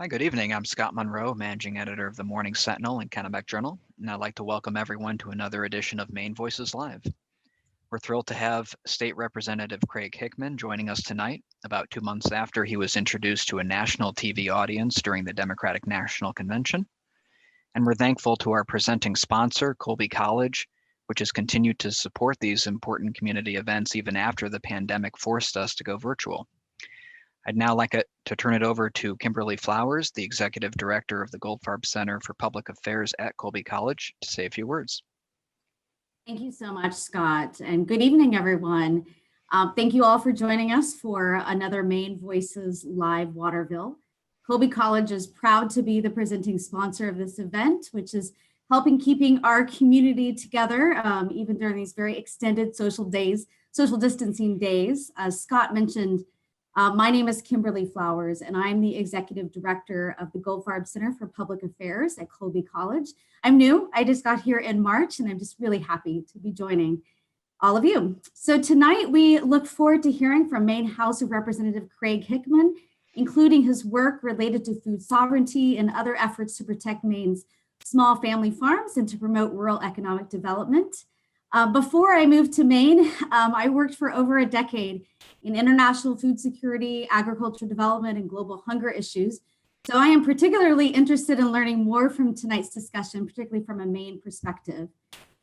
Hi, good evening. I'm Scott Monroe, Managing Editor of the Morning Sentinel and Kennebec Journal, and I'd like to welcome everyone to another edition of Maine Voices Live. We're thrilled to have State Representative Craig Hickman joining us tonight, about 2 months after he was introduced to a national TV audience during the Democratic National Convention. And we're thankful to our presenting sponsor, Colby College, which has continued to support these important community events even after the pandemic forced us to go virtual. I'd now like to turn it over to Kimberly Flowers, the Executive Director of the Goldfarb Center for Public Affairs at Colby College, to say a few words. Thank you so much, Scott, and good evening, everyone. Thank you all for joining us for another Maine Voices Live Waterville. Colby College is proud to be the presenting sponsor of this event, which is helping keeping our community together, even during these very extended social distancing days. As Scott mentioned, my name is Kimberly Flowers, and I'm the Executive Director of the Goldfarb Center for Public Affairs at Colby College. I'm new. I just got here in March, and I'm just really happy to be joining all of you. So tonight, we look forward to hearing from Maine House of Representative Craig Hickman, including his work related to food sovereignty and other efforts to protect Maine's small family farms and to promote rural economic development. Before I moved to Maine, I worked for over a decade in international food security, agriculture development, and global hunger issues. So I am particularly interested in learning more from tonight's discussion, particularly from a Maine perspective.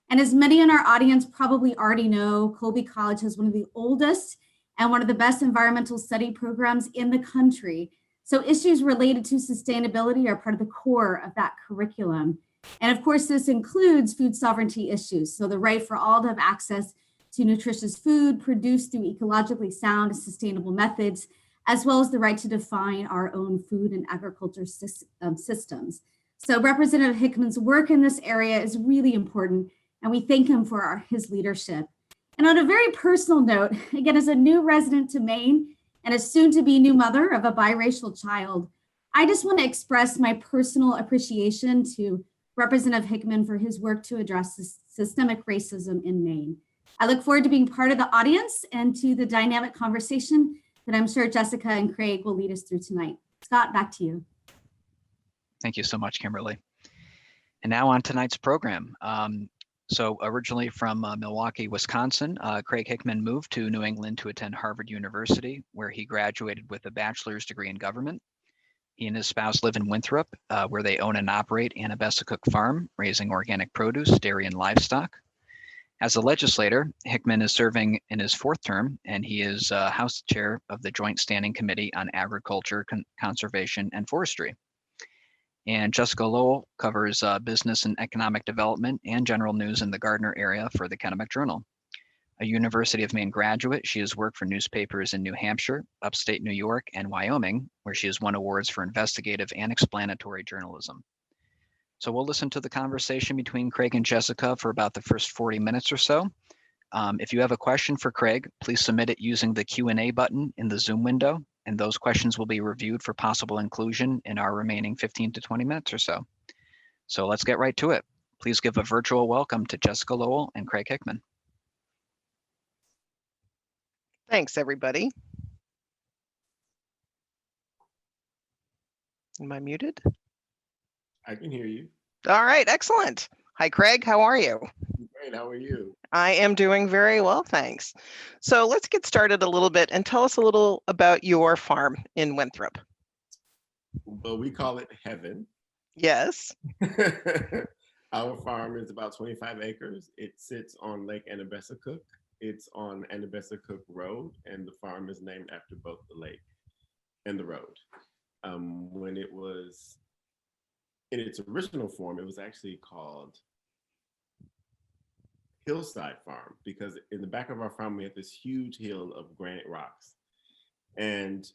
And as many in our audience probably already know, Colby College has one of the oldest and one of the best environmental study programs in the country. So issues related to sustainability are part of the core of that curriculum. And of course, this includes food sovereignty issues. So the right for all to have access to nutritious food produced through ecologically sound and sustainable methods, as well as the right to define our own food and agriculture systems. So Representative Hickman's work in this area is really important, and we thank him for his leadership. And on a very personal note, again, as a new resident to Maine and a soon-to-be new mother of a biracial child, I just want to express my personal appreciation to Representative Hickman for his work to address systemic racism in Maine. I look forward to being part of the audience and to the dynamic conversation that I'm sure Jessica and Craig will lead us through tonight. Scott, back to you. Thank you so much, Kimberly. And now on tonight's program. So originally from Milwaukee, Wisconsin, Craig Hickman moved to New England to attend Harvard University, where he graduated with a bachelor's degree in government. He and his spouse live in Winthrop, where they own and operate Annabessacook Farm, raising organic produce, dairy, and livestock. As a legislator, Hickman is serving in his fourth term, and he is House Chair of the Joint Standing Committee on Agriculture, Conservation, and Forestry. And Jessica Lowell covers business and economic development and general news in the Gardiner area for the Kennebec Journal. A University of Maine graduate, she has worked for newspapers in New Hampshire, upstate New York, and Wyoming, where she has won awards for investigative and explanatory journalism. So we'll listen to the conversation between Craig and Jessica for about the first 40 minutes or so. If you have a question for Craig, please submit it using the Q&A button in the Zoom window, and those questions will be reviewed for possible inclusion in our remaining 15 to 20 minutes or so. So let's get right to it. Please give a virtual welcome to Jessica Lowell and Craig Hickman. Thanks, everybody. Am I muted? I can hear you. All right, excellent. Hi, Craig. How are you? Great. How are you? I am doing very well, thanks. So let's get started a little bit and tell us a little about your farm in Winthrop. Well, we call it heaven. Yes. Our farm is about 25 acres. It sits on Lake Annabessacook. It's on Annabessacook Road, and the farm is named after both the lake and the road. When it was in its original form, it was actually called Hillside Farm, because in the back of our farm, we had this huge hill of granite rocks. And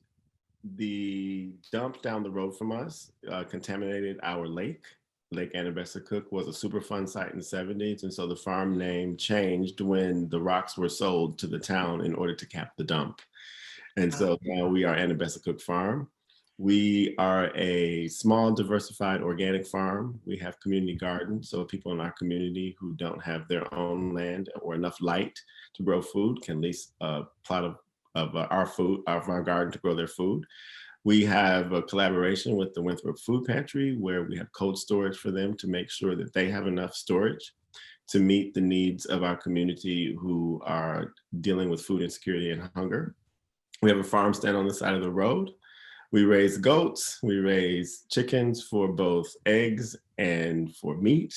the dump down the road from us contaminated our lake. Lake Annabessacook was a Superfund site in the 70s. And so the farm name changed when the rocks were sold to the town in order to cap the dump. And so now we are Annabessacook Farm. We are a small, diversified organic farm. We have community gardens, so people in our community who don't have their own land or enough light to grow food can lease a plot of our garden to grow their food. We have a collaboration with the Winthrop Food Pantry where we have cold storage for them to make sure that they have enough storage to meet the needs of our community who are dealing with food insecurity and hunger. We have a farm stand on the side of the road. We raise goats, we raise chickens for both eggs and for meat.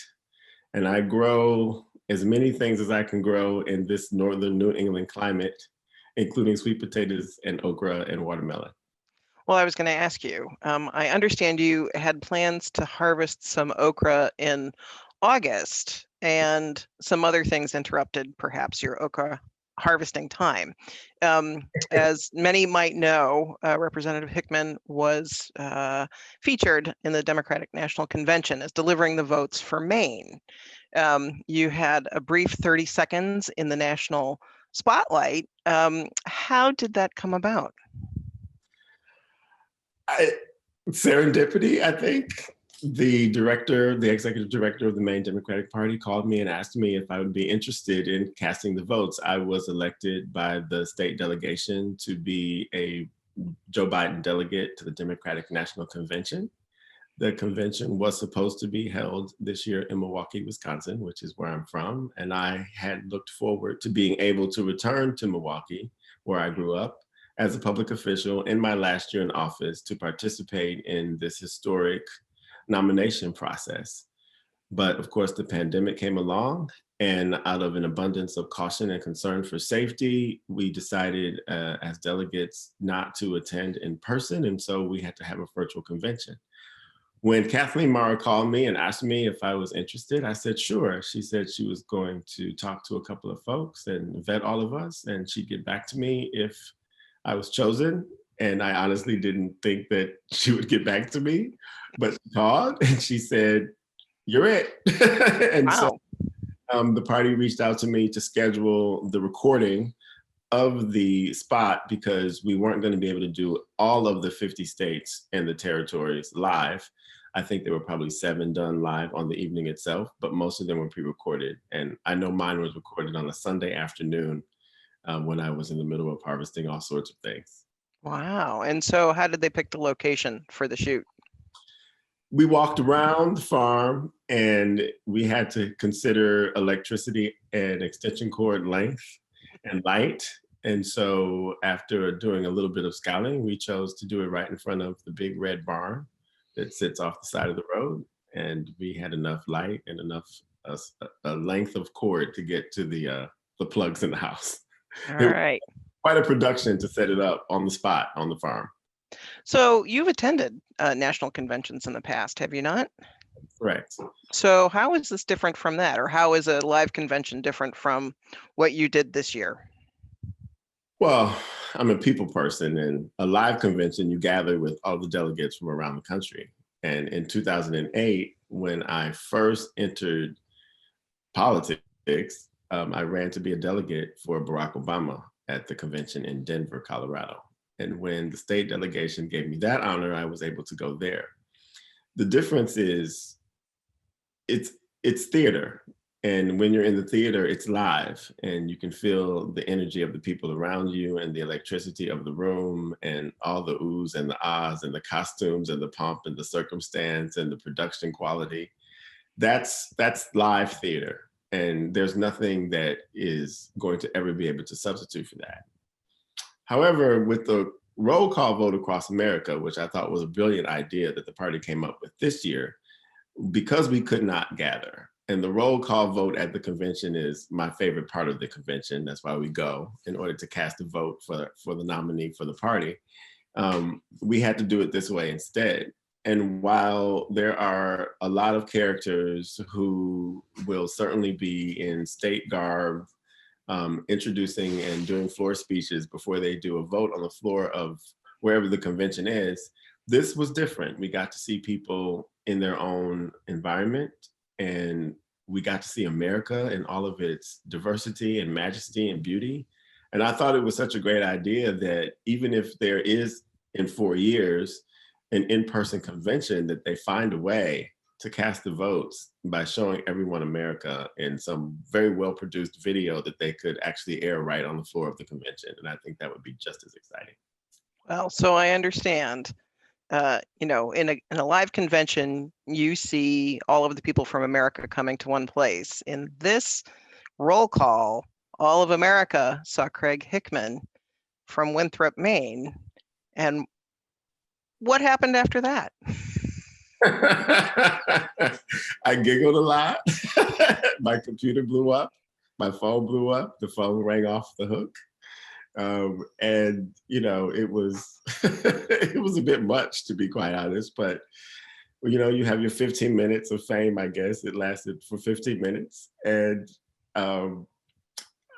And I grow as many things as I can grow in this northern New England climate, including sweet potatoes and okra and watermelon. Well, I was going to ask you, I understand you had plans to harvest some okra in August and some other things interrupted perhaps your okra harvesting time. As many might know, Representative Hickman was featured in the Democratic National Convention as delivering the votes for Maine. You had a brief 30 seconds in the national spotlight. How did that come about? Serendipity, I think. The executive director of the Maine Democratic Party called me and asked me if I would be interested in casting the votes. I was elected by the state delegation to be a Joe Biden delegate to the Democratic National Convention. The convention was supposed to be held this year in Milwaukee, Wisconsin, which is where I'm from. And I had looked forward to being able to return to Milwaukee, where I grew up, as a public official in my last year in office to participate in this historic nomination process. But of course, the pandemic came along, and out of an abundance of caution and concern for safety, we decided as delegates not to attend in person. And so we had to have a virtual convention. When Kathleen Mara called me and asked me if I was interested, I said, sure. She said she was going to talk to a couple of folks and vet all of us, and she'd get back to me if I was chosen. And I honestly didn't think that she would get back to me, but she called and she said, you're it. And Wow. so the party reached out to me to schedule the recording of the spot because we weren't going to be able to do all of the 50 states and the territories live. I think there were probably 7 done live on the evening itself, but most of them were pre-recorded. And I know mine was recorded on a Sunday afternoon when I was in the middle of harvesting all sorts of things. Wow. And so how did they pick the location for the shoot? We walked around the farm and we had to consider electricity and extension cord length and light. And so after doing a little bit of scouting, we chose to do it right in front of the big red barn that sits off the side of the road. And we had enough light and enough a length of cord to get to the plugs in the house. All right. Quite a production to set it up on the spot on the farm. So you've attended national conventions in the past, have you not? Correct. So how is this different from that? Or how is a live convention different from what you did this year? Well, I'm a people person, and a live convention, you gather with all the delegates from around the country. And in 2008, when I first entered politics, I ran to be a delegate for Barack Obama at the convention in Denver, Colorado. And when the state delegation gave me that honor, I was able to go there. The difference is it's theater. And when you're in the theater, it's live and you can feel the energy of the people around you and the electricity of the room and all the oohs and the ahs and the costumes and the pomp and the circumstance and the production quality. That's live theater. And there's nothing that is going to ever be able to substitute for that. However, with the roll call vote across America, which I thought was a brilliant idea that the party came up with this year, because we could not gather, and the roll call vote at the convention is my favorite part of the convention. That's why we go in order to cast a vote for the nominee for the party. We had to do it this way instead. And while there are a lot of characters who will certainly be in state garb, introducing and doing floor speeches before they do a vote on the floor of wherever the convention is, this was different. We got to see people in their own environment, and we got to see America in all of its diversity and majesty and beauty. And I thought it was such a great idea that even if there is in 4 years an in-person convention, that they find a way to cast the votes by showing everyone America in some very well-produced video that they could actually air right on the floor of the convention. And I think that would be just as exciting. Well, so I understand, in a live convention, you see all of the people from America coming to one place. In this roll call, all of America saw Craig Hickman from Winthrop, Maine. And what happened after that? I giggled a lot. My computer blew up. My phone blew up. The phone rang off the hook. And it was it was a bit much, to be quite honest. But you have your 15 minutes of fame. I guess it lasted for 15 minutes, and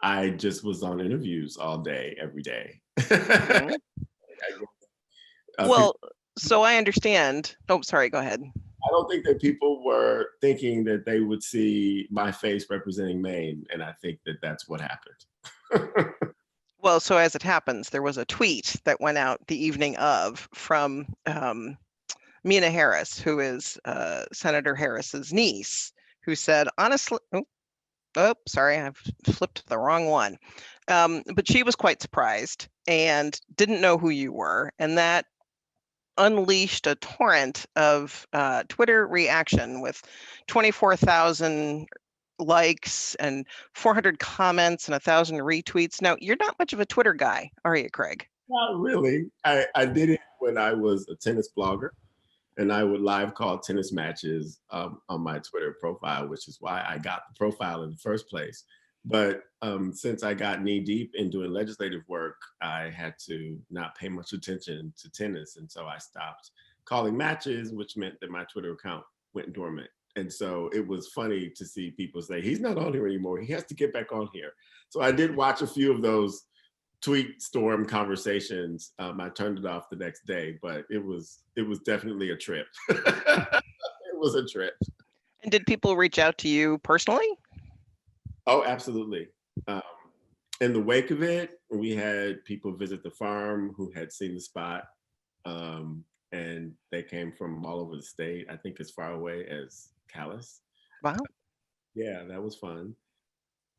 I just was on interviews all day, every day. Mhm. Well, so I understand. Oh, sorry, go ahead. I don't think that people were thinking that they would see my face representing Maine, and I think that that's what happened. Well, so as it happens, there was a tweet that went out the evening of from Mina Harris, who is Senator Harris's niece, who said, honestly, sorry, I've flipped the wrong one. But she was quite surprised and didn't know who you were. And that unleashed a torrent of Twitter reaction with 24,000 likes and 400 comments and 1,000 retweets. Now, you're not much of a Twitter guy, are you, Craig? Not really. I did it when I was a tennis blogger, and I would live call tennis matches on my Twitter profile, which is why I got the profile in the first place. But since I got knee deep in doing legislative work, I had to not pay much attention to tennis. And so I stopped calling matches, which meant that my Twitter account went dormant. And so it was funny to see people say, he's not on here anymore. He has to get back on here. So I did watch a few of those tweet storm conversations. I turned it off the next day, but it was definitely a trip. It was a trip. And did people reach out to you personally? Oh, absolutely. In the wake of it, we had people visit the farm who had seen the spot, and they came from all over the state. I think as far away as Calais. Wow. Yeah, that was fun.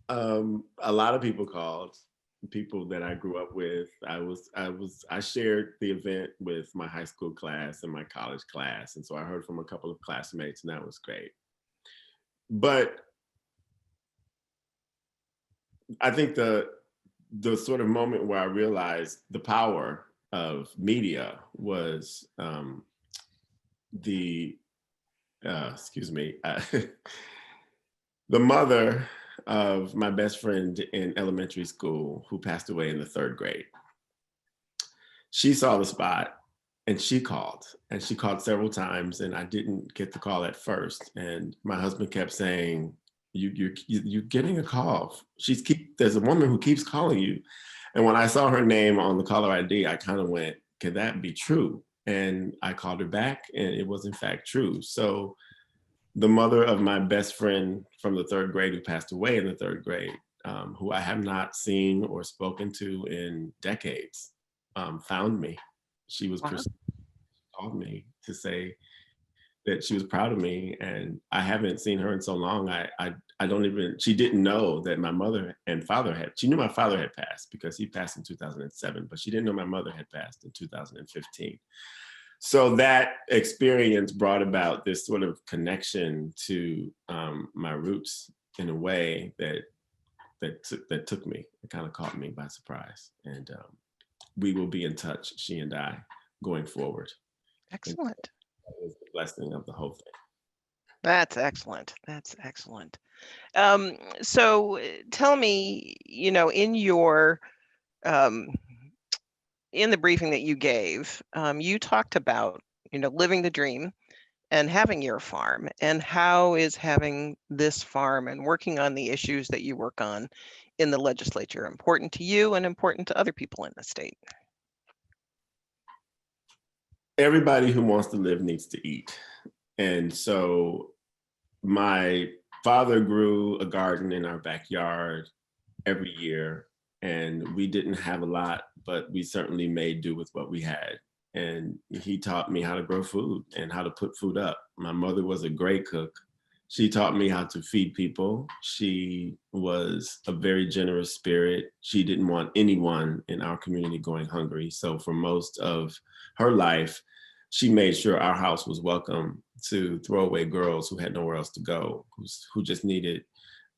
A lot of people called, people that I grew up with. I shared the event with my high school class and my college class, and so I heard from a couple of classmates, and that was great. But I think the sort of moment where I realized the power of media was the mother of my best friend in elementary school, who passed away in the 3rd grade. She saw the spot and she called several times, and I didn't get the call at first. And my husband kept saying, you're getting a call. There's a woman who keeps calling you. And when I saw her name on the caller ID, I kind of went, could that be true? And I called her back, and it was in fact true. So the mother of my best friend from the 3rd grade, who passed away in the 3rd grade, who I have not seen or spoken to in decades, found me. She was called me to say that she was proud of me, and I haven't seen her in so long. She didn't know that my mother and father she knew my father had passed because he passed in 2007, but she didn't know my mother had passed in 2015. So that experience brought about this sort of connection to my roots in a way that took me, it kind of caught me by surprise. And we will be in touch, she and I, going forward. Excellent. That was the blessing of the whole thing. That's excellent. That's excellent. So tell me, in your in the briefing that you gave, you talked about, living the dream and having your farm, and how is having this farm and working on the issues that you work on in the legislature important to you and important to other people in the state? Everybody who wants to live needs to eat. And so my father grew a garden in our backyard every year, and we didn't have a lot, but we certainly made do with what we had. And he taught me how to grow food and how to put food up. My mother was a great cook, She taught me how to feed people. She was a very generous spirit. She didn't want anyone in our community going hungry. So for most of her life, she made sure our house was welcome to throwaway girls who had nowhere else to go, who just needed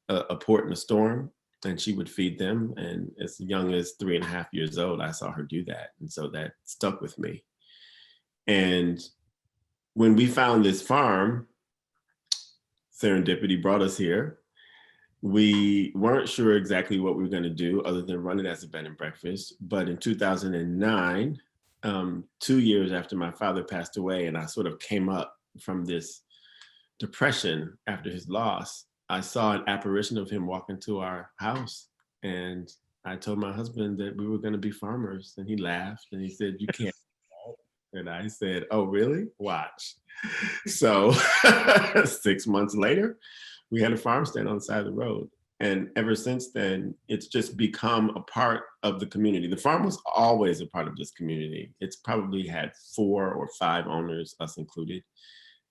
a port in a storm, and she would feed them. And as young as 3.5 years old, I saw her do that. And so that stuck with me. And when we found this farm, serendipity brought us here. We weren't sure exactly what we were going to do other than run it as a bed and breakfast. But in 2009, 2 years after my father passed away, and I sort of came up from this depression after his loss, I saw an apparition of him walk into our house. And I told my husband that we were going to be farmers. And he laughed and he said, "You can't." And I said, "Oh, really? Watch." So 6 months later, we had a farm stand on the side of the road. And ever since then, it's just become a part of the community. The farm was always a part of this community. It's probably had 4 or 5 owners, us included.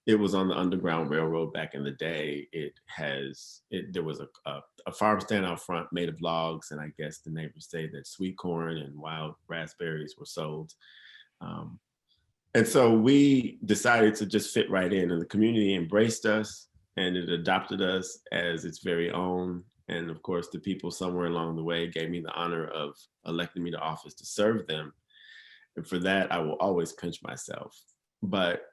It was on the Underground Railroad back in the day. There was a farm stand out front made of logs. And I guess the neighbors say that sweet corn and wild raspberries were sold. And so we decided to just fit right in, and the community embraced us and it adopted us as its very own. And of course, the people somewhere along the way gave me the honor of electing me to office to serve them. And for that, I will always pinch myself. But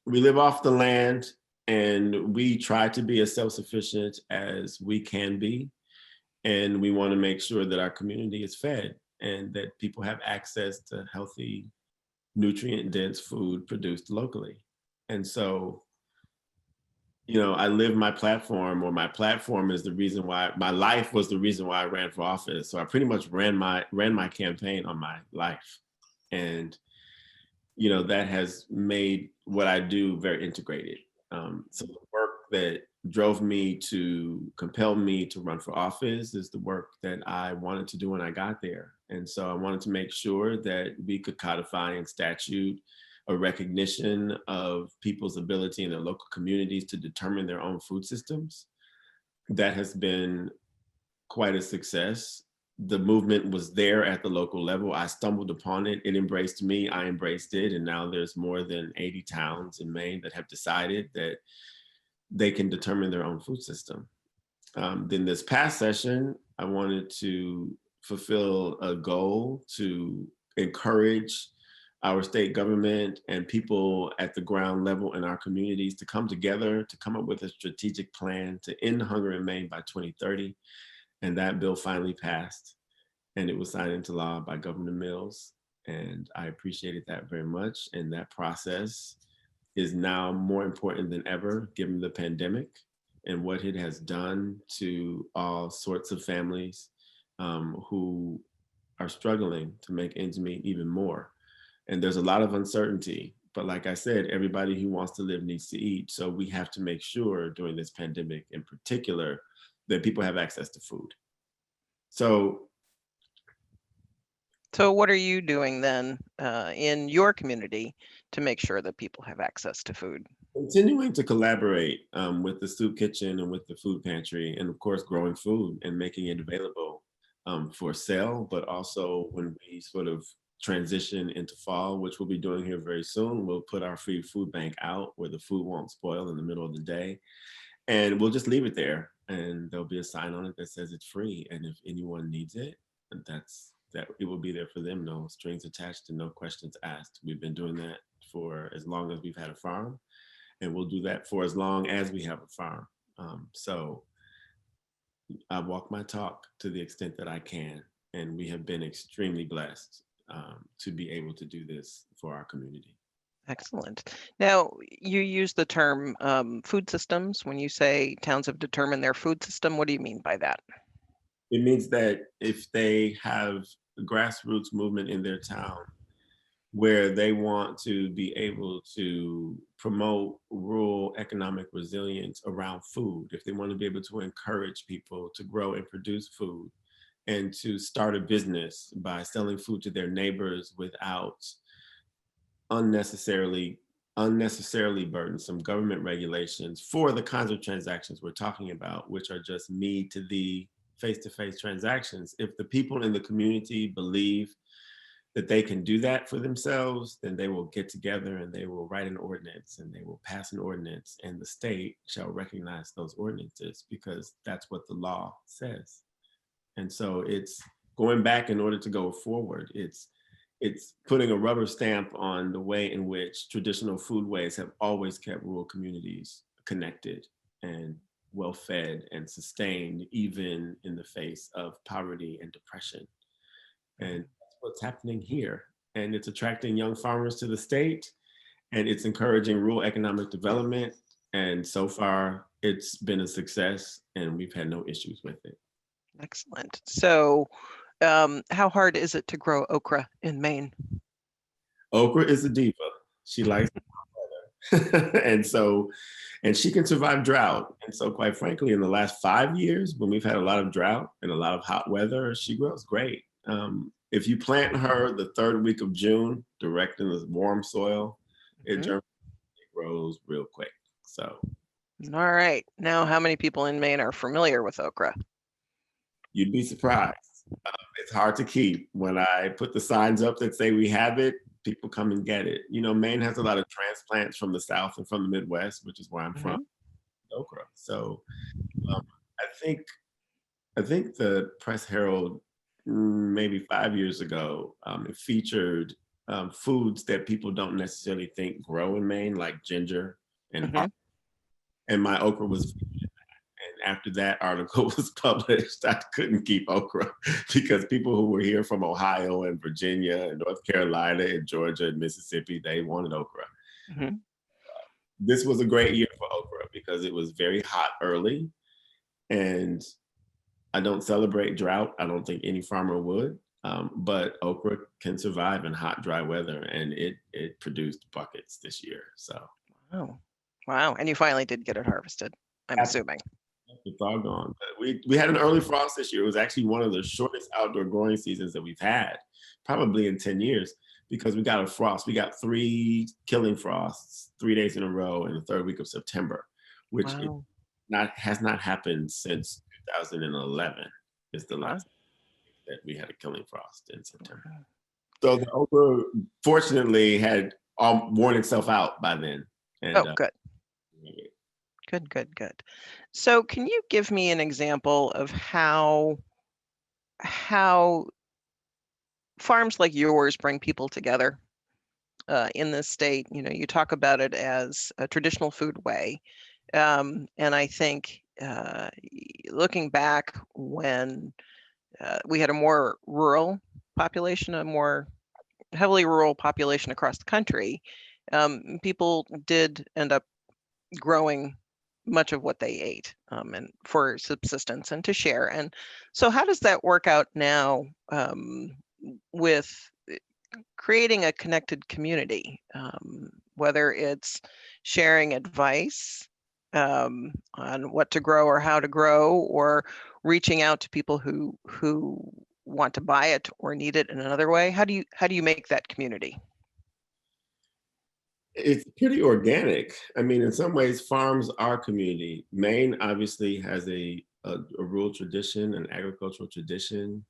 we live off the land and we try to be as self-sufficient as we can be. And we want to make sure that our community is fed and that people have access to healthy, nutrient-dense food produced locally. And so, I live my platform, or my platform is the reason why, my life was the reason why I ran for office. So I pretty much ran my campaign on my life. And, that has made what I do very integrated. So the work that drove me to compel me to run for office is the work that I wanted to do when I got there. And so I wanted to make sure that we could codify in statute a recognition of people's ability in their local communities to determine their own food systems. That has been quite a success. The movement was there at the local level. I stumbled upon it. It embraced me. I embraced it. And now there's more than 80 towns in Maine that have decided that they can determine their own food system. Then this past session, I wanted to fulfill a goal to encourage our state government and people at the ground level in our communities to come together, to come up with a strategic plan to end hunger in Maine by 2030. And that bill finally passed, and it was signed into law by Governor Mills. And I appreciated that very much. And that process is now more important than ever, given the pandemic and what it has done to all sorts of families who are struggling to make ends meet even more. And there's a lot of uncertainty, but like I said, everybody who wants to live needs to eat. So we have to make sure during this pandemic in particular that people have access to food. So what are you doing then in your community to make sure that people have access to food? Continuing to collaborate with the soup kitchen and with the food pantry, and of course growing food and making it available for sale, but also when we sort of transition into fall, which we'll be doing here very soon, we'll put our free food bank out where the food won't spoil in the middle of the day. And we'll just leave it there. And there'll be a sign on it that says it's free. And if anyone needs it, that it will be there for them, no strings attached and no questions asked. We've been doing that for as long as we've had a farm, and we'll do that for as long as we have a farm. So I walk my talk to the extent that I can, and we have been extremely blessed to be able to do this for our community. Excellent. Now, you use the term food systems. When you say towns have determined their food system, what do you mean by that? It means that if they have a grassroots movement in their town where they want to be able to promote rural economic resilience around food, if they want to be able to encourage people to grow and produce food and to start a business by selling food to their neighbors without unnecessarily unnecessarily burdensome government regulations for the kinds of transactions we're talking about, which are just me to thee face-to-face transactions. If the people in the community believe that they can do that for themselves, then they will get together and they will write an ordinance and they will pass an ordinance, and the state shall recognize those ordinances because that's what the law says. And so it's going back in order to go forward. It's putting a rubber stamp on the way in which traditional foodways have always kept rural communities connected and well-fed and sustained, even in the face of poverty and depression. And that's what's happening here. And it's attracting young farmers to the state, and it's encouraging rural economic development. And so far, it's been a success, and we've had no issues with it. Excellent. So how hard is it to grow okra in Maine? Okra is a diva. She likes weather. and she can survive drought. And so quite frankly, in the last 5 years, when we've had a lot of drought and a lot of hot weather, she grows great. If you plant her the 3rd week of June, direct in the warm soil, it grows real quick. So. All right. Now, how many people in Maine are familiar with okra? You'd be surprised. It's hard to keep. When I put the signs up that say we have it, people come and get it. You know, Maine has a lot of transplants from the South and from the Midwest, which is where I'm from, okra. So I think the Press Herald, maybe 5 years ago, it featured foods that people don't necessarily think grow in Maine, like ginger and my okra was featured. And after that article was published, I couldn't keep okra because people who were here from Ohio and Virginia and North Carolina and Georgia and Mississippi, they wanted okra. This was a great year for okra because it was very hot early, and I don't celebrate drought. I don't think any farmer would, but okra can survive in hot, dry weather, and it produced buckets this year. So. Wow. And you finally did get it harvested, I'm assuming. It's all gone. But we had an early frost this year. It was actually one of the shortest outdoor growing seasons that we've had, probably in 10 years, because we got a frost. We got 3 killing frosts 3 days in a row in the 3rd week of September, which has not happened since 2011. Is the last that we had a killing frost in September. So the okra, fortunately, had worn itself out by then. And, good. Good. So can you give me an example of how farms like yours bring people together in this state? You know, you talk about it as a traditional food way. And I think looking back when we had a more rural population, a more heavily rural population across the country, people did end up growing much of what they ate and for subsistence and to share. And so how does that work out now with creating a connected community, whether it's sharing advice on what to grow or how to grow, or reaching out to people who want to buy it or need it in another way? How do you make that community? It's pretty organic. I mean, in some ways, farms are community. Maine obviously has a rural tradition, an agricultural tradition.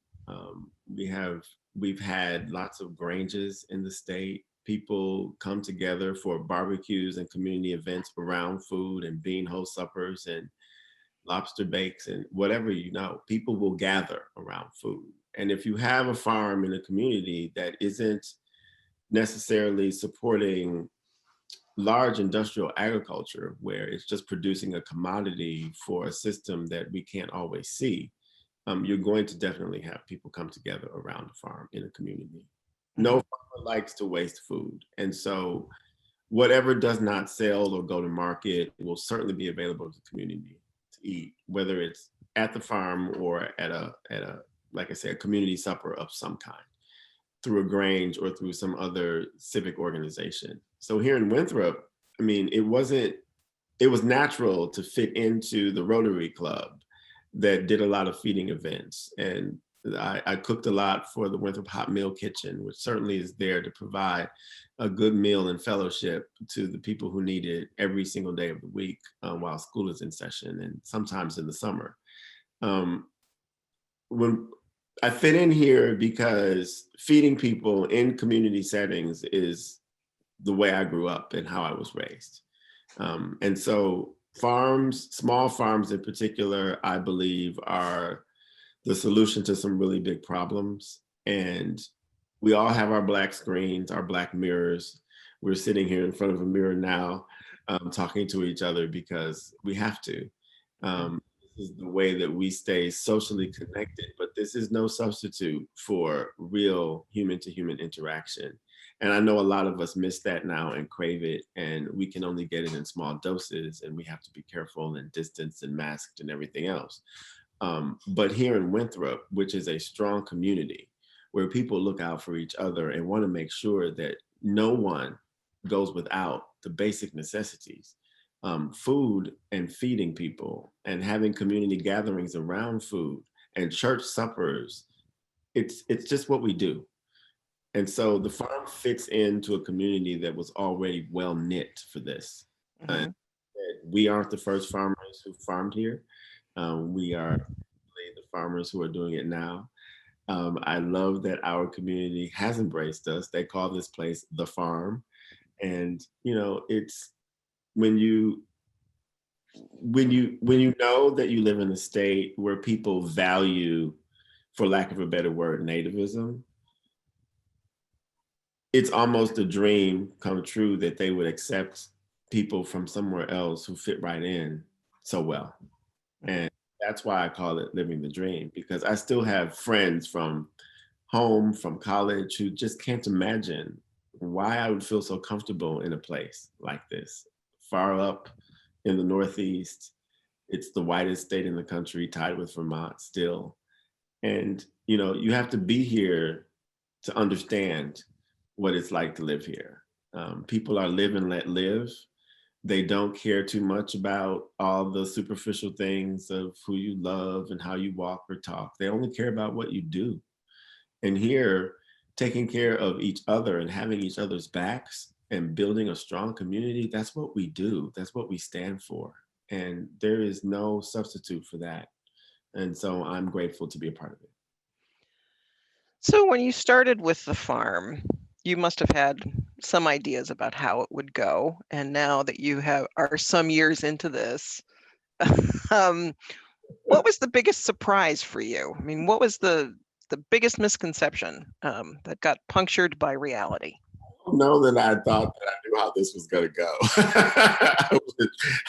We've had lots of granges in the state. People come together for barbecues and community events around food and bean hoe suppers and lobster bakes and whatever, people will gather around food. And if you have a farm in a community that isn't necessarily supporting large industrial agriculture, where it's just producing a commodity for a system that we can't always see, you're going to definitely have people come together around the farm in a community. No farmer likes to waste food. And so whatever does not sell or go to market will certainly be available to the community to eat, whether it's at the farm or at a like I said, a community supper of some kind, through a grange or through some other civic organization. So here in Winthrop, I mean, it was natural to fit into the Rotary Club that did a lot of feeding events. And I cooked a lot for the Winthrop Hot Meal Kitchen, which certainly is there to provide a good meal and fellowship to the people who need it every single day of the week while school is in session and sometimes in the summer. When I fit in here because feeding people in community settings is the way I grew up and how I was raised. And so farms, small farms in particular, I believe are the solution to some really big problems. And we all have our black screens, our black mirrors. We're sitting here in front of a mirror now, talking to each other because we have to. This is the way that we stay socially connected, but this is no substitute for real human to human interaction. And I know a lot of us miss that now and crave it, and we can only get it in small doses, and we have to be careful and distanced and masked and everything else. But here in Winthrop, which is a strong community where people look out for each other and want to make sure that no one goes without the basic necessities, food and feeding people and having community gatherings around food and church suppers, it's just what we do. And so the farm fits into a community that was already well knit for this. And we aren't the first farmers who farmed here. We are the farmers who are doing it now. I love that our community has embraced us. They call this place the farm. And it's when you know that you live in a state where people value, for lack of a better word, nativism, it's almost a dream come true that they would accept people from somewhere else who fit right in so well. And that's why I call it living the dream, because I still have friends from home, from college, who just can't imagine why I would feel so comfortable in a place like this, far up in the Northeast. It's the whitest state in the country, tied with Vermont still. And, you have to be here to understand what it's like to live here. People are live and let live. They don't care too much about all the superficial things of who you love and how you walk or talk. They only care about what you do. And here, taking care of each other and having each other's backs and building a strong community, that's what we do. That's what we stand for. And there is no substitute for that. And so I'm grateful to be a part of it. So when you started with the farm, you must have had some ideas about how it would go. And now that you are some years into this, what was the biggest surprise for you? I mean, what was the biggest misconception that got punctured by reality? I don't know that I thought that I knew how this was going to go.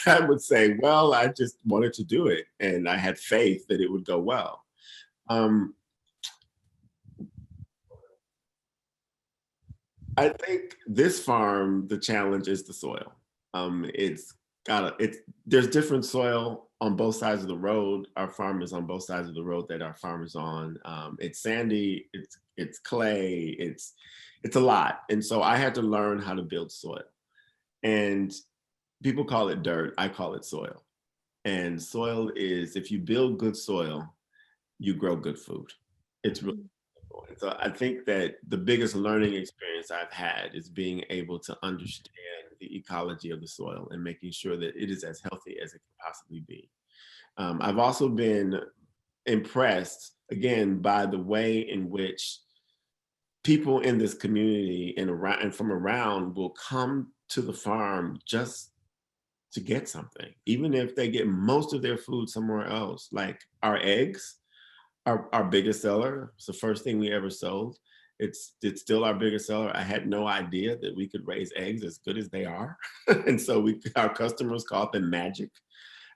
I would say, well, I just wanted to do it, and I had faith that it would go well. I think this farm, the challenge is the soil. There's different soil on both sides of the road. Our farm is on both sides of the road that our farm is on. It's sandy, it's clay, it's a lot. And so I had to learn how to build soil. And people call it dirt, I call it soil. And soil is, if you build good soil, you grow good food. It's really simple. And so I think that the biggest learning experience I've had is being able to understand the ecology of the soil and making sure that it is as healthy as it can possibly be. I've also been impressed, again, by the way in which people in this community and from around will come to the farm just to get something, even if they get most of their food somewhere else. Like our eggs, our biggest seller. It's the first thing we ever sold. It's still our biggest seller. I had no idea that we could raise eggs as good as they are. And so our customers called them magic.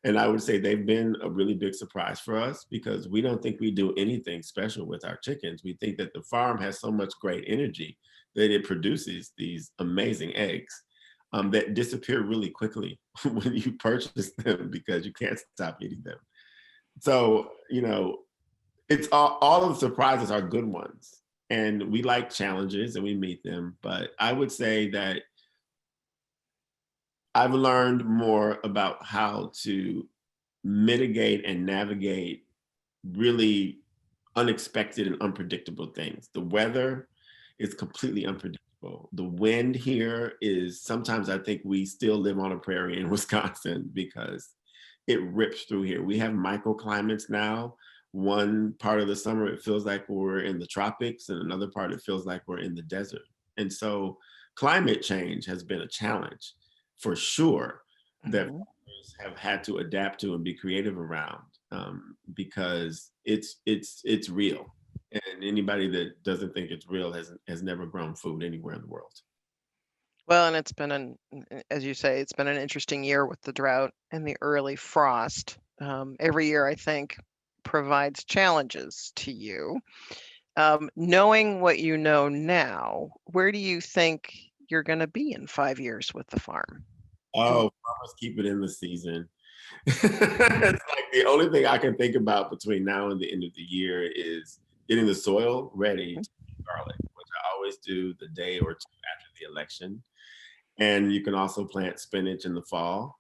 And I would say they've been a really big surprise for us, because we don't think we do anything special with our chickens. We think that the farm has so much great energy that it produces these amazing eggs that disappear really quickly when you purchase them, because you can't stop eating them. So, it's all of the surprises are good ones. And we like challenges and we meet them. But I would say that I've learned more about how to mitigate and navigate really unexpected and unpredictable things. The weather is completely unpredictable. The wind here is, sometimes I think we still live on a prairie in Wisconsin because it rips through here. We have microclimates now. One part of the summer, it feels like we're in the tropics, and another part, it feels like we're in the desert. And so climate change has been a challenge for sure that farmers have had to adapt to and be creative around, because it's real. And anybody that doesn't think it's real has never grown food anywhere in the world. Well, and it's been as you say, it's been an interesting year with the drought and the early frost. Every year, I think, provides challenges to you. Knowing what you know now, where do you think you're going to be in 5 years with the farm? Oh, farmers keep it in the season. It's like the only thing I can think about between now and the end of the year is getting the soil ready to do garlic, which I always do the day or two after the election. And you can also plant spinach in the fall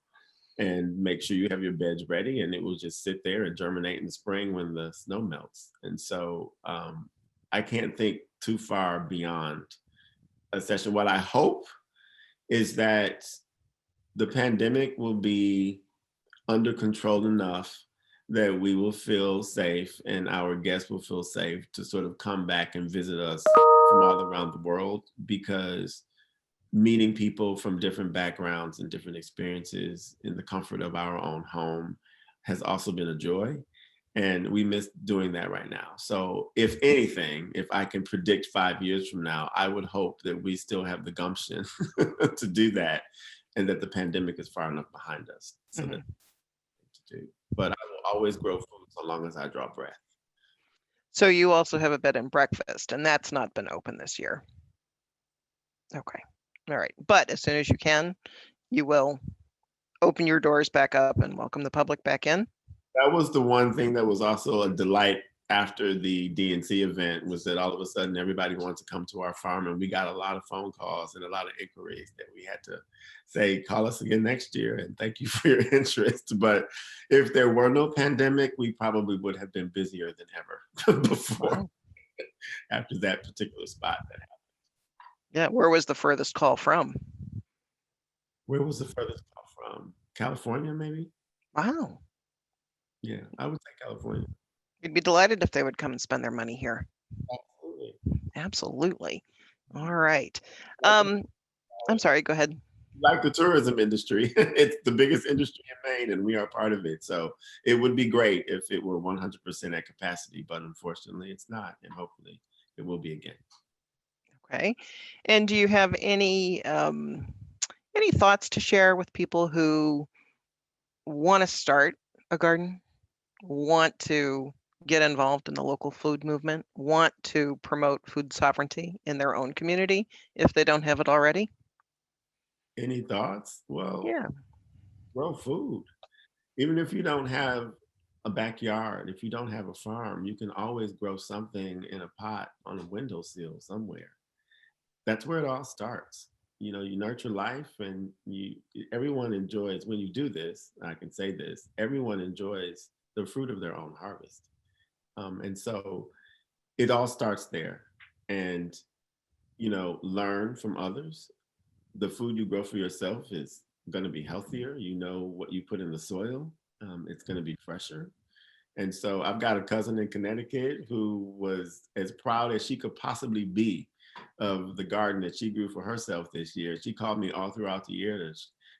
and make sure you have your beds ready, and it will just sit there and germinate in the spring when the snow melts. And so I can't think too far beyond a session. What I hope is that the pandemic will be under control enough that we will feel safe and our guests will feel safe to sort of come back and visit us from all around the world, because meeting people from different backgrounds and different experiences in the comfort of our own home has also been a joy. And we miss doing that right now. So if anything, if I can predict 5 years from now, I would hope that we still have the gumption to do that, and that the pandemic is far enough behind us so that to do. But I will always grow food so long as I draw breath. So you also have a bed and breakfast, and that's not been open this year. Okay. All right. But as soon as you can, you will open your doors back up and welcome the public back in. That was the one thing that was also a delight after the DNC event, was that all of a sudden everybody wanted to come to our farm, and we got a lot of phone calls and a lot of inquiries that we had to say, call us again next year and thank you for your interest. But if there were no pandemic, we probably would have been busier than ever before. After that particular spot that happened. Yeah, where was the furthest call from? Where was the furthest call from? California, maybe? Wow. Yeah, I would say California. We'd be delighted if they would come and spend their money here. Absolutely. Absolutely. All right. I'm sorry, go ahead. Like the tourism industry, it's the biggest industry in Maine, and we are part of it. So it would be great if it were 100% at capacity, but unfortunately it's not, and hopefully it will be again. Okay. And do you have any thoughts to share with people who want to start a garden, want to get involved in the local food movement, want to promote food sovereignty in their own community if they don't have it already? Any thoughts? Well, Yeah. grow food. Even if you don't have a backyard, if you don't have a farm, you can always grow something in a pot on a windowsill somewhere. That's where it all starts. You know, you nurture life, and everyone enjoys, when you do this, I can say this, everyone enjoys the fruit of their own harvest. And so it all starts there. And, you know, learn from others. The food you grow for yourself is going to be healthier. You know what you put in the soil, it's going to be fresher. And so I've got a cousin in Connecticut who was as proud as she could possibly be of the garden that she grew for herself this year. She called me all throughout the year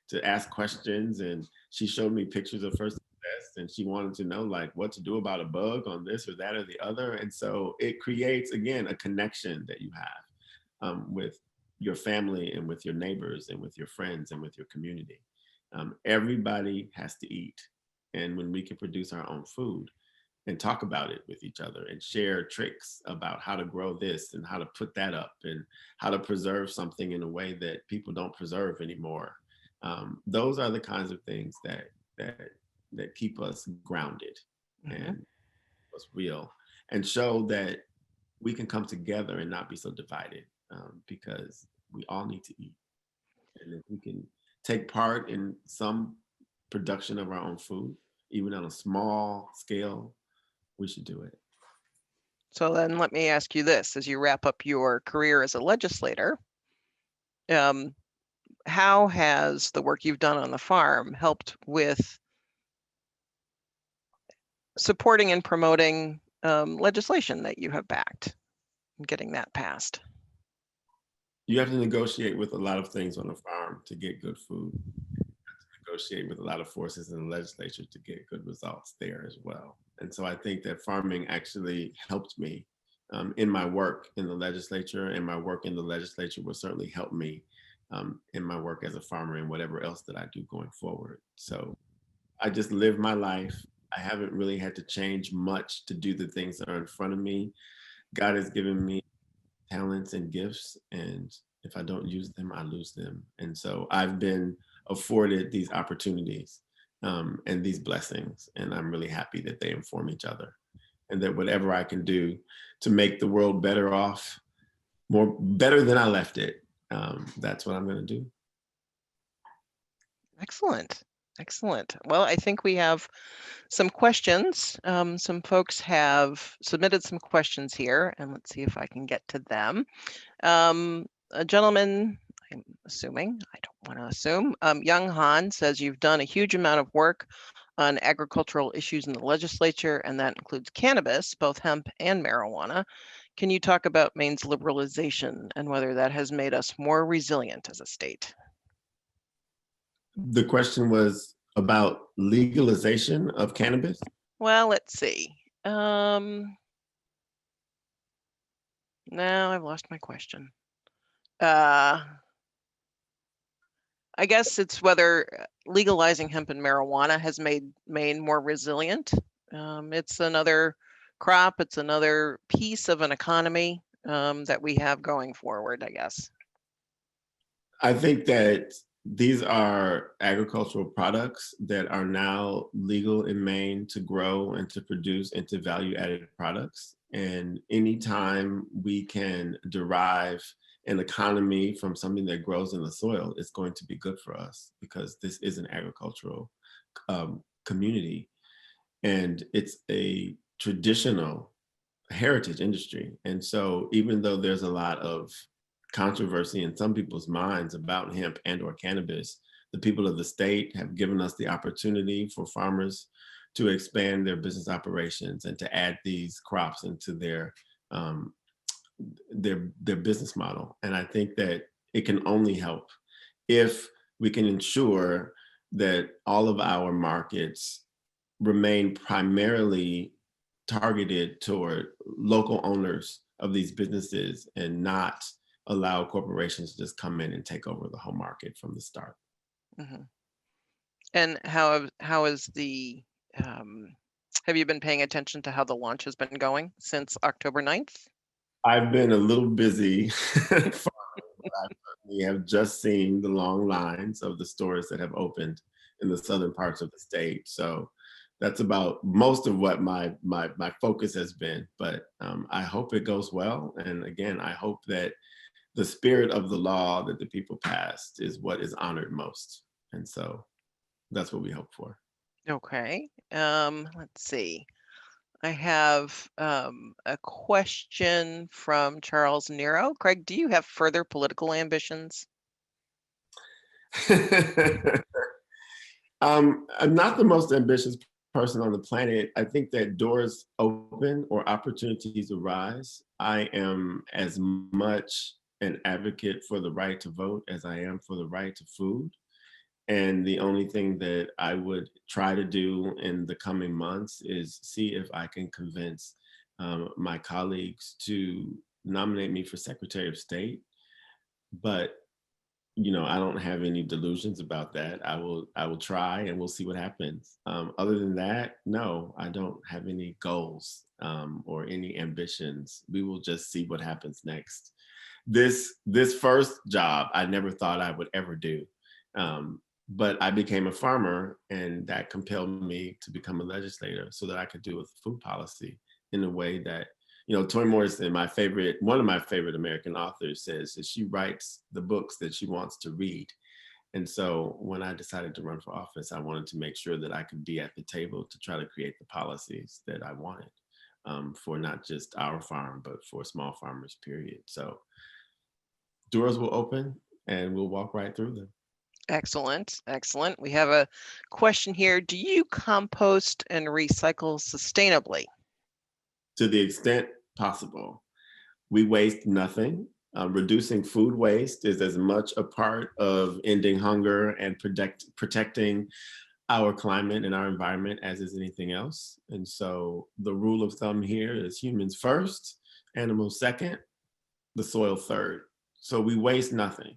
to ask questions, and she showed me pictures of her success, and she wanted to know like what to do about a bug on this or that or the other. And so it creates, again, a connection that you have with your family and with your neighbors and with your friends and with your community. Everybody has to eat. And when we can produce our own food and talk about it with each other and share tricks about how to grow this and how to put that up and how to preserve something in a way that people don't preserve anymore. Those are the kinds of things that keep us grounded and what's real, and show that we can come together and not be so divided, because we all need to eat. And if we can take part in some production of our own food, even on a small scale, we should do it. So then let me ask you this, as you wrap up your career as a legislator, how has the work you've done on the farm helped with supporting and promoting legislation that you have backed and getting that passed? You have to negotiate with a lot of things on a farm to get good food. You have to negotiate with a lot of forces in the legislature to get good results there as well. And so I think that farming actually helped me in my work in the legislature, and my work in the legislature will certainly help me in my work as a farmer and whatever else that I do going forward. So I just live my life. I haven't really had to change much to do the things that are in front of me. God has given me talents and gifts, and if I don't use them, I lose them. And so I've been afforded these opportunities and these blessings, and I'm really happy that they inform each other, and that whatever I can do to make the world better off, better than I left it, that's what I'm going to do. Excellent. Excellent. Well, I think we have some questions. Some folks have submitted some questions here, and let's see if I can get to them. A gentleman, I'm assuming, I don't want to assume, Young Han says you've done a huge amount of work on agricultural issues in the legislature, and that includes cannabis, both hemp and marijuana. Can you talk about Maine's liberalization and whether that has made us more resilient as a state? The question was about legalization of cannabis? Well, let's see. Now I've lost my question. I guess it's whether legalizing hemp and marijuana has made Maine more resilient. It's another crop, it's another piece of an economy that we have going forward, I guess. I think that these are agricultural products that are now legal in Maine to grow and to produce into value-added products. And anytime we can derive an economy from something that grows in the soil, it's going to be good for us, because this is an agricultural community, and it's a traditional heritage industry. And so even though there's a lot of controversy in some people's minds about hemp and or cannabis, the people of the state have given us the opportunity for farmers to expand their business operations and to add these crops into their business model. And I think that it can only help if we can ensure that all of our markets remain primarily targeted toward local owners of these businesses, and not allow corporations to just come in and take over the whole market from the start. Mm-hmm. And how is the, have you been paying attention to how the launch has been going since October 9th? I've been a little busy. We have just seen the long lines of the stores that have opened in the southern parts of the state. So that's about most of what my focus has been. But I hope it goes well. And again, I hope that the spirit of the law that the people passed is what is honored most. And so that's what we hope for. Okay. Let's see. I have a question from Charles Nero. Craig, do you have further political ambitions? I'm not the most ambitious person on the planet. I think that doors open or opportunities arise. I am as much an advocate for the right to vote as I am for the right to food. And the only thing that I would try to do in the coming months is see if I can convince my colleagues to nominate me for Secretary of State. But you know, I don't have any delusions about that. I will try, and we'll see what happens. Other than that, no, I don't have any goals or any ambitions. We will just see what happens next. This first job, I never thought I would ever do. But I became a farmer, and that compelled me to become a legislator so that I could do with food policy in a way that, you know, Toni Morrison, one of my favorite American authors, says that she writes the books that she wants to read. And so when I decided to run for office, I wanted to make sure that I could be at the table to try to create the policies that I wanted. for not just our farm, but for small farmers, period. So doors will open and we'll walk right through them. Excellent, excellent. We have a question here. Do you compost and recycle sustainably? To the extent possible. We waste nothing. Reducing food waste is as much a part of ending hunger and protecting our climate and our environment as is anything else. And so the rule of thumb here is humans first, animals second, the soil third. So we waste nothing.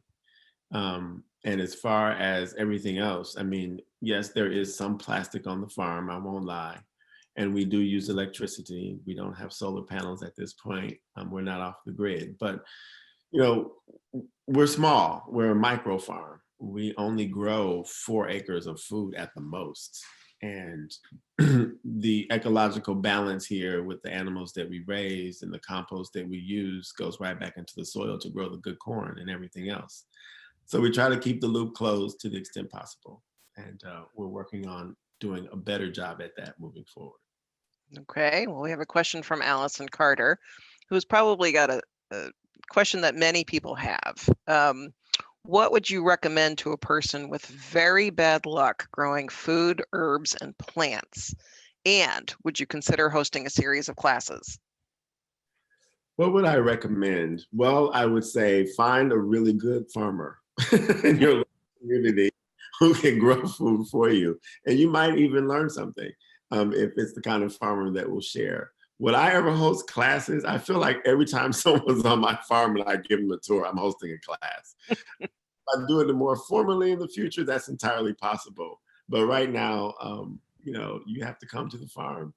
And as far as everything else, I mean, yes, there is some plastic on the farm, I won't lie. And we do use electricity. We don't have solar panels at this point. We're not off the grid, but you know, we're small, we're a micro farm. We only grow 4 acres of food at the most. And the ecological balance here with the animals that we raise and the compost that we use goes right back into the soil to grow the good corn and everything else. So we try to keep the loop closed to the extent possible. And we're working on doing a better job at that moving forward. Okay, well, we have a question from Allison Carter, who's probably got a question that many people have. What would you recommend to a person with very bad luck growing food, herbs, and plants? And would you consider hosting a series of classes? What would I recommend? Well, I would say find a really good farmer in your community who can grow food for you. And you might even learn something if it's the kind of farmer that will share. Would I ever host classes? I feel like every time someone's on my farm and I give them a tour, I'm hosting a class. If I'm doing it more formally in the future, that's entirely possible. But right now, you know, you have to come to the farm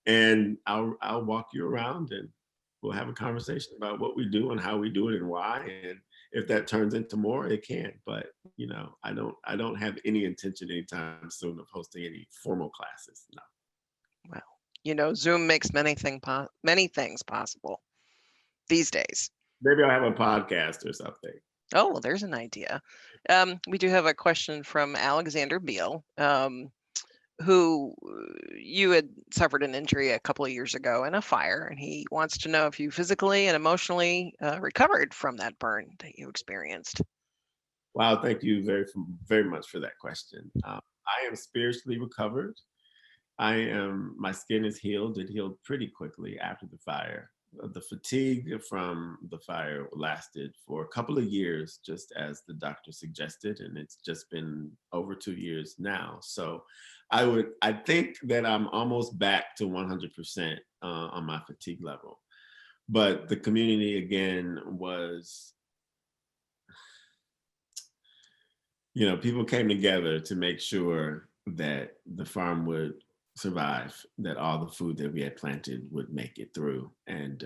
and I'll walk you around and we'll have a conversation about what we do and how we do it and why. And if that turns into more, it can. But you know, I don't have any intention anytime soon of hosting any formal classes. No. Well, you know, Zoom makes many things possible these days. Maybe I'll have a podcast or something. Oh, well, there's an idea. We do have a question from Alexander Beal, who you had suffered an injury a couple of years ago in a fire, and he wants to know if you physically and emotionally recovered from that burn that you experienced. Wow, thank you very much for that question. I am spiritually recovered. My skin is healed. It healed pretty quickly after the fire. The fatigue from the fire lasted for a couple of years, just as the doctor suggested, and it's just been over 2 years now. So I think that I'm almost back to 100% on my fatigue level. But the community again was, you know, people came together to make sure that the farm would survive, that all the food that we had planted would make it through. And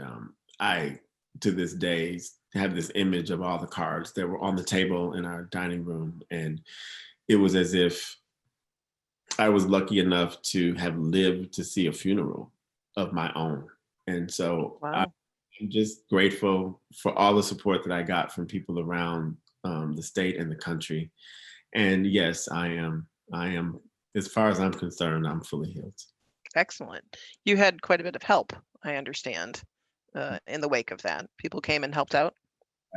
I, to this day, have this image of all the cards that were on the table in our dining room. And it was as if I was lucky enough to have lived to see a funeral of my own. And so Wow. I'm just grateful for all the support that I got from people around the state and the country. And yes, I am, as far as I'm concerned, I'm fully healed. Excellent. You had quite a bit of help, I understand, in the wake of that. People came and helped out,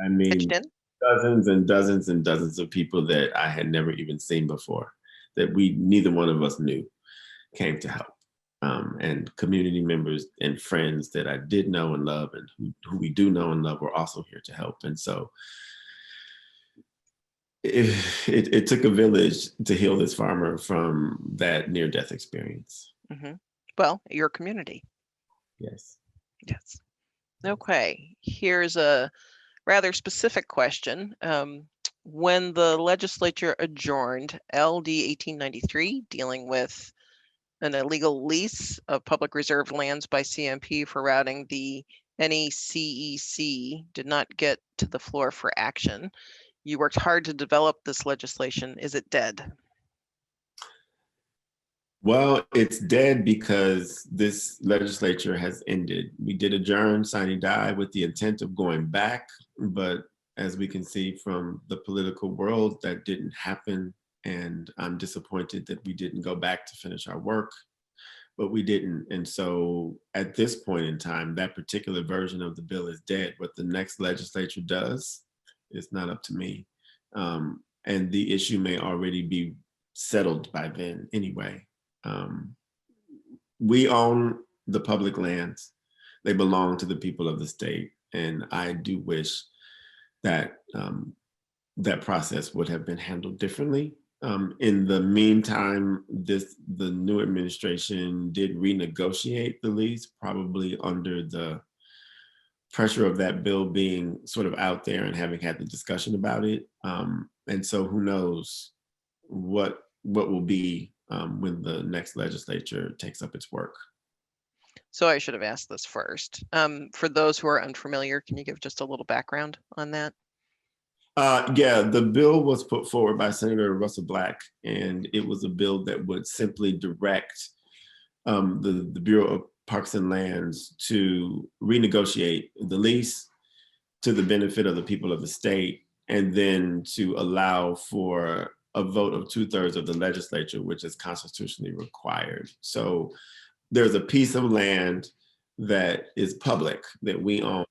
I mean, pitched in. dozens and dozens and dozens of people that I had never even seen before, that neither one of us knew, came to help. And community members and friends that I did know and love and who we do know and love were also here to help. And so it took a village to heal this farmer from that near-death experience. Mm-hmm. Well, your community. Yes. Yes. Okay, here's a rather specific question. When the legislature adjourned LD 1893, dealing with an illegal lease of public reserve lands by CMP for routing the NECEC did not get to the floor for action. You worked hard to develop this legislation. Is it dead? Well, it's dead because this legislature has ended. We did adjourn, sine die, with the intent of going back, but as we can see from the political world, that didn't happen. And I'm disappointed that we didn't go back to finish our work. but we didn't. And so at this point in time, that particular version of the bill is dead. What the next legislature does is not up to me. And the issue may already be settled by then anyway. We own the public lands. They belong to the people of the state. And I do wish that that process would have been handled differently. In the meantime, the new administration did renegotiate the lease, probably under the pressure of that bill being sort of out there and having had the discussion about it. And so who knows what will be when the next legislature takes up its work. So I should have asked this first. For those who are unfamiliar, can you give just a little background on that? Yeah, the bill was put forward by Senator Russell Black, and it was a bill that would simply direct the Bureau of Parks and Lands to renegotiate the lease to the benefit of the people of the state, and then to allow for a vote of 2/3 of the legislature, which is constitutionally required. So there's a piece of land that is public that we own,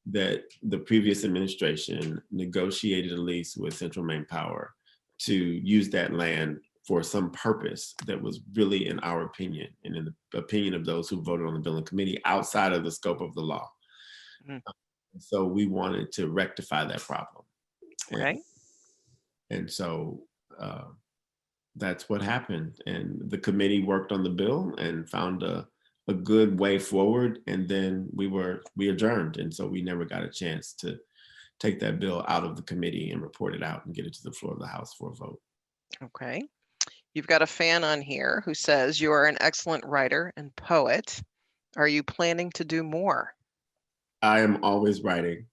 that the previous administration negotiated a lease with Central Maine Power to use that land for some purpose that was really, in our opinion, and in the opinion of those who voted on the bill in committee, outside of the scope of the law. So we wanted to rectify that problem. Okay. And so that's what happened. And the committee worked on the bill and found a good way forward. And then we adjourned. And so we never got a chance to take that bill out of the committee and report it out and get it to the floor of the House for a vote. Okay. You've got a fan on here who says you are an excellent writer and poet. Are you planning to do more? I am always writing,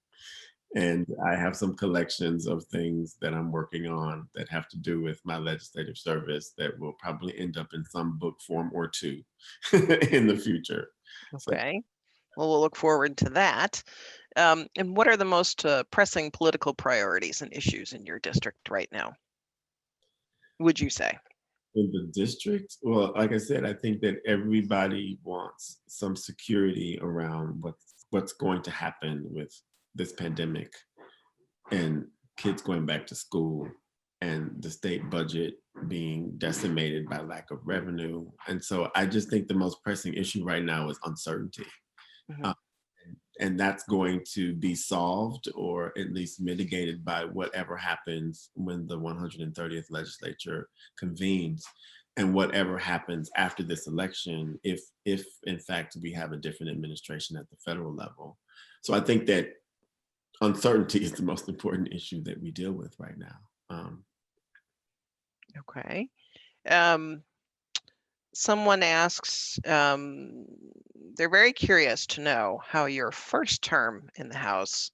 and I have some collections of things that I'm working on that have to do with my legislative service that will probably end up in some book form or two in the future. Okay. Well, we'll look forward to that. And what are the most pressing political priorities and issues in your district right now, would you say? In the district? Well, like I said, I think that everybody wants some security around what's going to happen with this pandemic and kids going back to school and the state budget being decimated by lack of revenue. And so I just think the most pressing issue right now is uncertainty. And that's going to be solved or at least mitigated by whatever happens when the 130th legislature convenes, and whatever happens after this election, if in fact we have a different administration at the federal level. So I think that uncertainty is the most important issue that we deal with right now. Okay. Someone asks, they're very curious to know how your first term in the House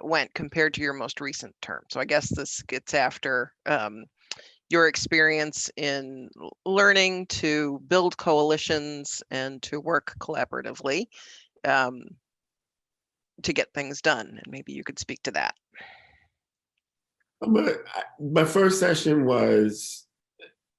went compared to your most recent term. So I guess this gets after your experience in learning to build coalitions and to work collaboratively to get things done. And maybe you could speak to that. My first session was,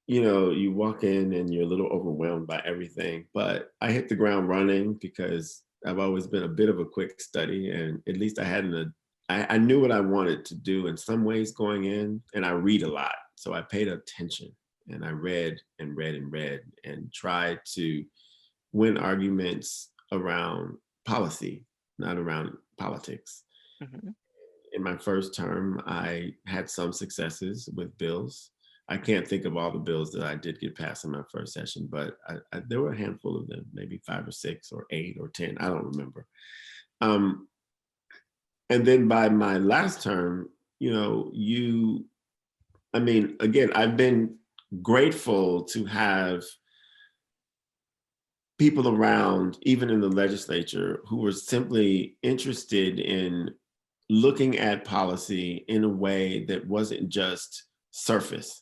you walk in and you're a little overwhelmed by everything, but I hit the ground running because I've always been a bit of a quick study, and at least I knew what I wanted to do in some ways going in, and I read a lot. So I paid attention and I read and read and read and tried to win arguments around policy, not around politics. In my first term, I had some successes with bills. I can't think of all the bills that I did get passed in my first session, but there were a handful of them, maybe 5 or 6 or 8 or 10, I don't remember. And then by my last term, again, I've been grateful to have people around, even in the legislature, who were simply interested in looking at policy in a way that wasn't just surface.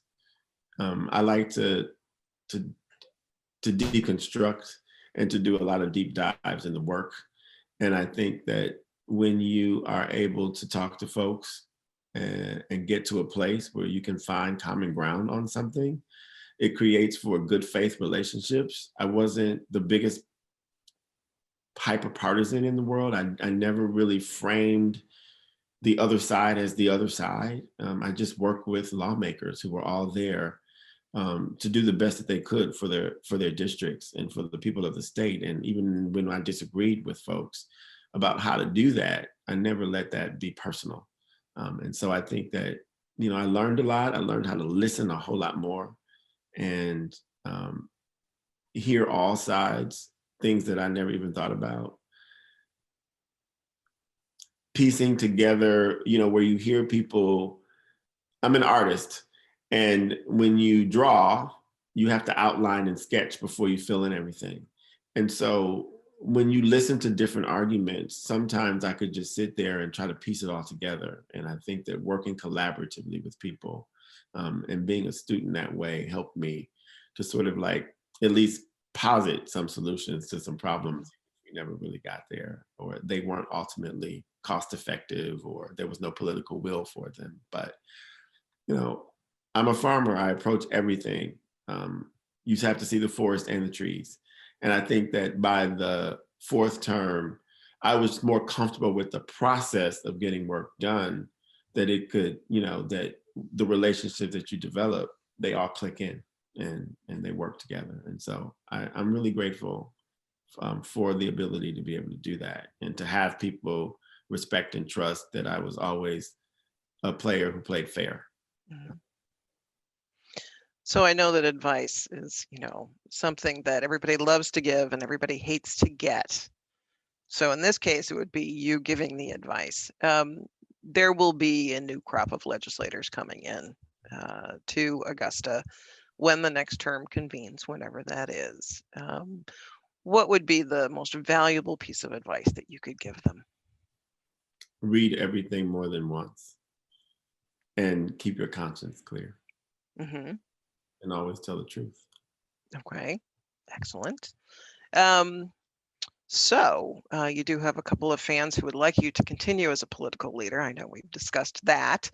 I like to deconstruct and to do a lot of deep dives in the work. And I think that when you are able to talk to folks and get to a place where you can find common ground on something, It creates for good faith relationships. I wasn't the biggest hyper partisan in the world. I never really framed the other side as the other side. I just worked with lawmakers who were all there to do the best that they could for their districts and for the people of the state. And even when I disagreed with folks about how to do that, I never let that be personal. And so I think that, I learned a lot. I learned how to listen a whole lot more and hear all sides, things that I never even thought about. Piecing together, where you hear people, I'm an artist, and when you draw, you have to outline and sketch before you fill in everything. And so when you listen to different arguments, sometimes I could just sit there and try to piece it all together. And I think that working collaboratively with people and being a student that way helped me to sort of like at least posit some solutions to some problems we never really got there, or they weren't ultimately cost effective, or there was no political will for them. But I'm a farmer. I approach everything. You have to see the forest and the trees. And I think that by the fourth term, I was more comfortable with the process of getting work done, that it could, that the relationships that you develop, they all click in and they work together. And so I'm really grateful for the ability to be able to do that and to have people respect and trust that I was always a player who played fair. Mhm. So I know that advice is, something that everybody loves to give and everybody hates to get. So in this case, it would be you giving the advice. There will be a new crop of legislators coming in to Augusta when the next term convenes, whenever that is. What would be the most valuable piece of advice that you could give them? Read everything more than once and keep your conscience clear. Mm-hmm. And always tell the truth. Okay, excellent. So you do have a couple of fans who would like you to continue as a political leader. I know we've discussed that.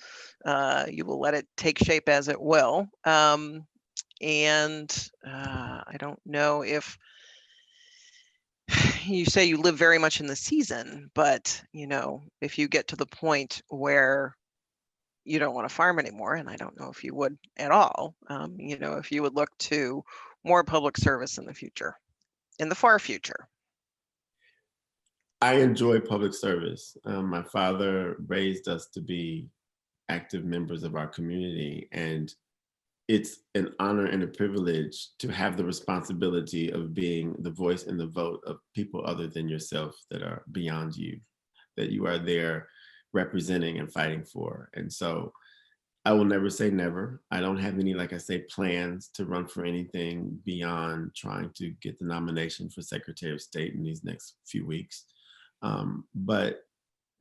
You will let it take shape as it will. And I don't know if you say you live very much in the season, but if you get to the point where you don't want to farm anymore, and I don't know if you would at all, if you would look to more public service in the future, in the far future. I enjoy public service. My father raised us to be active members of our community, and it's an honor and a privilege to have the responsibility of being the voice and the vote of people other than yourself that are beyond you, that you are there representing and fighting for. And so I will never say never. I don't have any, like I say, plans to run for anything beyond trying to get the nomination for Secretary of State in these next few weeks. But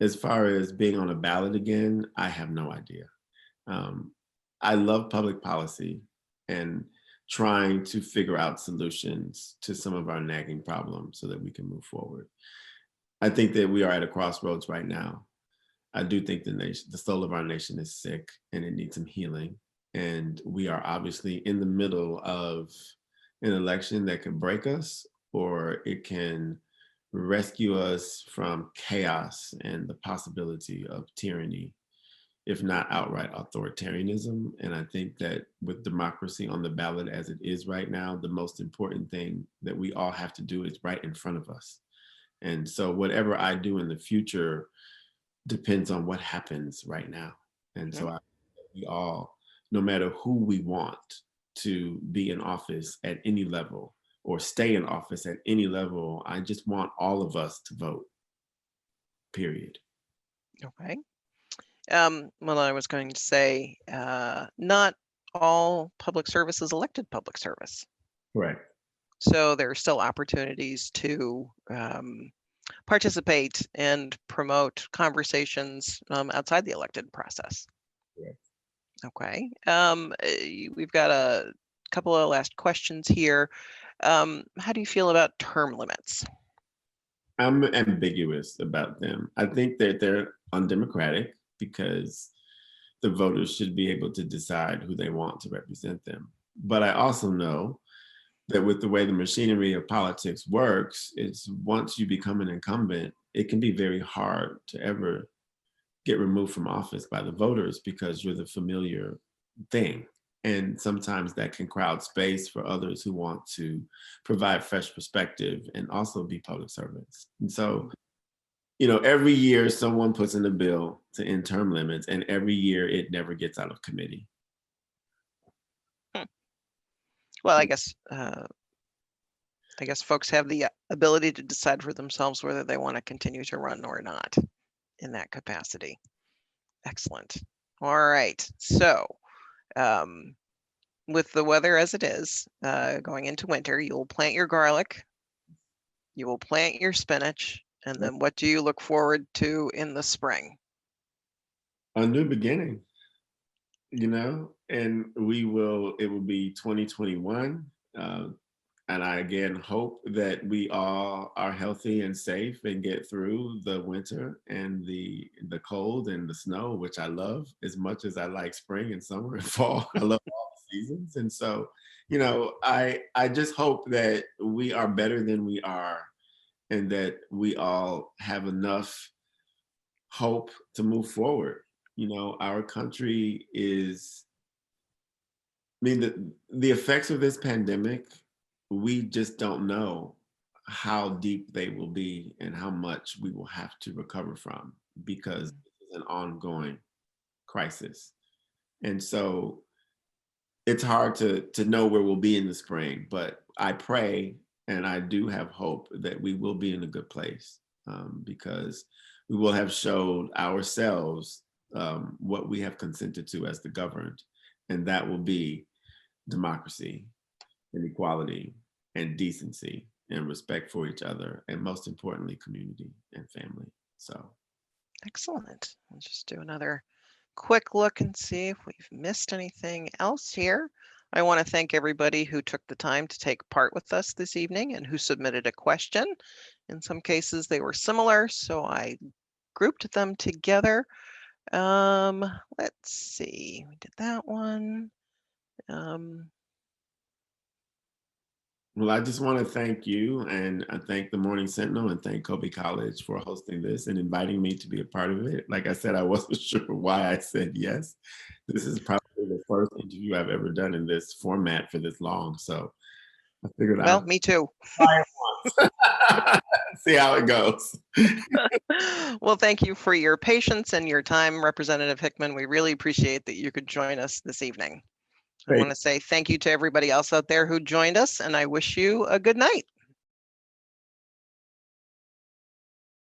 as far as being on a ballot again, I have no idea. I love public policy and trying to figure out solutions to some of our nagging problems so that we can move forward. I think that we are at a crossroads right now. I do think the soul of our nation is sick and it needs some healing. And we are obviously in the middle of an election that can break us, or it can rescue us from chaos and the possibility of tyranny, if not outright authoritarianism. And I think that with democracy on the ballot as it is right now, the most important thing that we all have to do is right in front of us. And so whatever I do in the future depends on what happens right now. And so we all, no matter who we want to be in office at any level or stay in office at any level, I just want all of us to vote, period. Okay. Well, I was going to say, not all public service is elected public service. Correct. So there are still opportunities to participate and promote conversations outside the elected process. Correct. Okay. We've got a couple of last questions here. How do you feel about term limits? I'm ambiguous about them. I think that they're undemocratic because the voters should be able to decide who they want to represent them. But I also know that with the way the machinery of politics works, it's once you become an incumbent, it can be very hard to ever get removed from office by the voters because you're the familiar thing. And sometimes that can crowd space for others who want to provide fresh perspective and also be public servants. And so, every year someone puts in a bill to end term limits, and every year it never gets out of committee. Well, I guess folks have the ability to decide for themselves whether they want to continue to run or not in that capacity. Excellent. All right. So with the weather as it is, going into winter, you'll plant your garlic, you will plant your spinach, and then what do you look forward to in the spring? A new beginning, and it will be 2021. And I again hope that we all are healthy and safe and get through the winter and the cold and the snow, which I love as much as I like spring and summer and fall. I love all the seasons. And so, I just hope that we are better than we are and that we all have enough hope to move forward. Our country is, the effects of this pandemic, we just don't know how deep they will be and how much we will have to recover from because it's an ongoing crisis. And so it's hard to know where we'll be in the spring, but I pray and I do have hope that we will be in a good place because we will have showed ourselves what we have consented to as the governed, and that will be democracy and equality and decency and respect for each other, and most importantly, community and family. So excellent. I'll just do another quick look and see if we've missed anything else here. I want to thank everybody who took the time to take part with us this evening and who submitted a question. In some cases, they were similar, so I grouped them together. Let's see, we did that one. Well, I just want to thank you, and I thank the Morning Sentinel and thank Kobe College for hosting this and inviting me to be a part of it. Like I said, I wasn't sure why I said yes. This is probably the first interview I've ever done in this format for this long. So I figured well, me too. Try it once. See how it goes. Well, thank you for your patience and your time, Representative Hickman. We really appreciate that you could join us this evening. I want to say thank you to everybody else out there who joined us, and I wish you a good night.